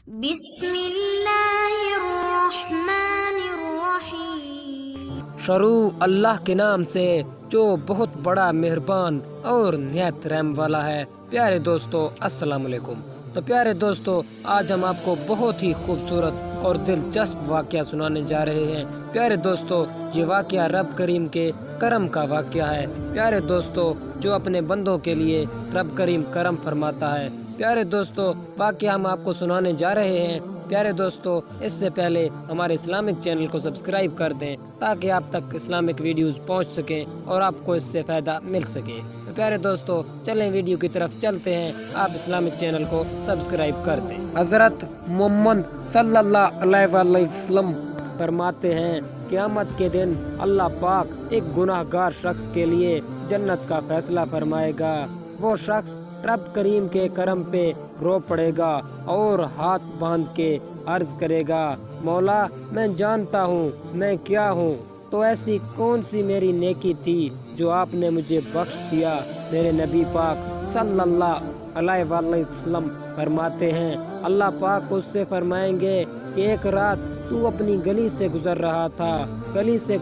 بسم اللہ الرحمن الرحیم۔ شروع اللہ کے نام سے جو بہت بڑا مہربان اور نہایت رحم والا ہے۔ پیارے دوستو السلام علیکم۔ تو پیارے دوستو آج ہم آپ کو بہت ہی خوبصورت اور دلچسپ واقعہ سنانے جا رہے ہیں۔ پیارے دوستو یہ واقعہ رب کریم کے کرم کا واقعہ ہے۔ پیارے دوستو جو اپنے بندوں کے لیے رب کریم کرم فرماتا ہے۔ پیارے دوستو واقعہ ہم آپ کو سنانے جا رہے ہیں۔ پیارے دوستو اس سے پہلے ہمارے اسلامک چینل کو سبسکرائب کر دیں تاکہ آپ تک اسلامک ویڈیوز پہنچ سکیں اور آپ کو اس سے فائدہ مل سکے۔ تو پیارے دوستو چلیں ویڈیو کی طرف چلتے ہیں، آپ اسلامک چینل کو سبسکرائب کر دیں۔ حضرت محمد صلی اللہ علیہ وآلہ وسلم فرماتے ہیں قیامت کے دن اللہ پاک ایک گناہ گار شخص کے لیے جنت کا فیصلہ فرمائے گا۔ وہ شخص رب کریم کے کرم پہ رو پڑے گا اور ہاتھ باندھ کے عرض کرے گا، مولا میں جانتا ہوں میں کیا ہوں، تو ایسی کون سی میری نیکی تھی جو آپ نے مجھے بخش دیا۔ میرے نبی پاک صلی اللہ علیہ وآلہ وسلم فرماتے ہیں اللہ پاک اس سے فرمائیں گے کہ ایک رات تو اپنی گلی سے گزر رہا تھا، گلی سے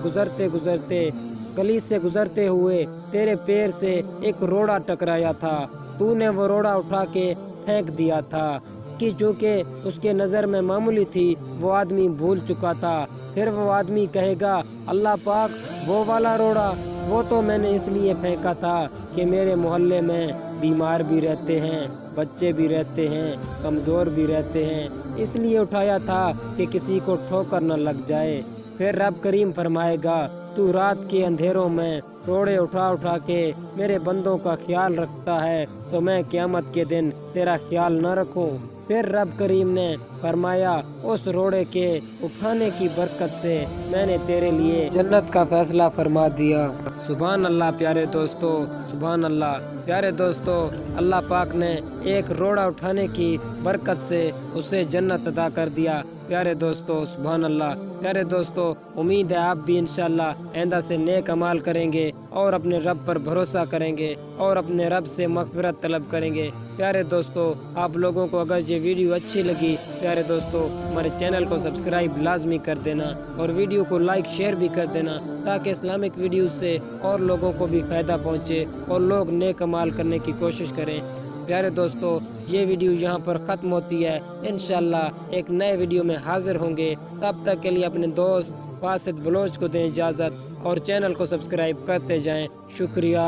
گزرتے ہوئے تیرے پیر سے ایک روڑا ٹکرایا تھا، تو نے وہ روڑا اٹھا کے پھینک دیا تھا کہ چونکہ اس کے نظر میں معمولی تھی وہ آدمی بھول چکا تھا۔ پھر وہ آدمی کہے گا اللہ پاک وہ والا روڑا وہ تو میں نے اس لیے پھینکا تھا کہ میرے محلے میں بیمار بھی رہتے ہیں، بچے بھی رہتے ہیں، کمزور بھی رہتے ہیں، اس لیے اٹھایا تھا کہ کسی کو ٹھوکر نہ لگ جائے۔ پھر رب کریم فرمائے گا تو رات کے اندھیروں میں روڑے اٹھا کے میرے بندوں کا خیال رکھتا ہے تو میں قیامت کے دن تیرا خیال نہ رکھوں۔ پھر رب کریم نے فرمایا اس روڑے کے اٹھانے کی برکت سے میں نے تیرے لیے جنت کا فیصلہ فرما دیا۔ سبحان اللہ پیارے دوستو، سبحان اللہ پیارے دوستو، اللہ پاک نے ایک روڑا اٹھانے کی برکت سے اسے جنت عطا کر دیا۔ پیارے دوستو سبحان اللہ۔ پیارے دوستو امید ہے آپ بھی انشاءاللہ آئندہ سے نیک اعمال کریں گے اور اپنے رب پر بھروسہ کریں گے اور اپنے رب سے مغفرت طلب کریں گے۔ پیارے دوستو آپ لوگوں کو اگر یہ ویڈیو اچھی لگی پیارے دوستو ہمارے چینل کو سبسکرائب لازمی کر دینا اور ویڈیو کو لائک شیئر بھی کر دینا تاکہ اسلامک ویڈیوز سے اور لوگوں کو بھی فائدہ پہنچے اور لوگ نیک اعمال کرنے کی کوشش کریں۔ پیارے دوستو یہ ویڈیو یہاں پر ختم ہوتی ہے، انشاءاللہ ایک نئے ویڈیو میں حاضر ہوں گے۔ تب تک کے لیے اپنے دوست فاسد بلوچ کو دیں اجازت اور چینل کو سبسکرائب کرتے جائیں۔ شکریہ۔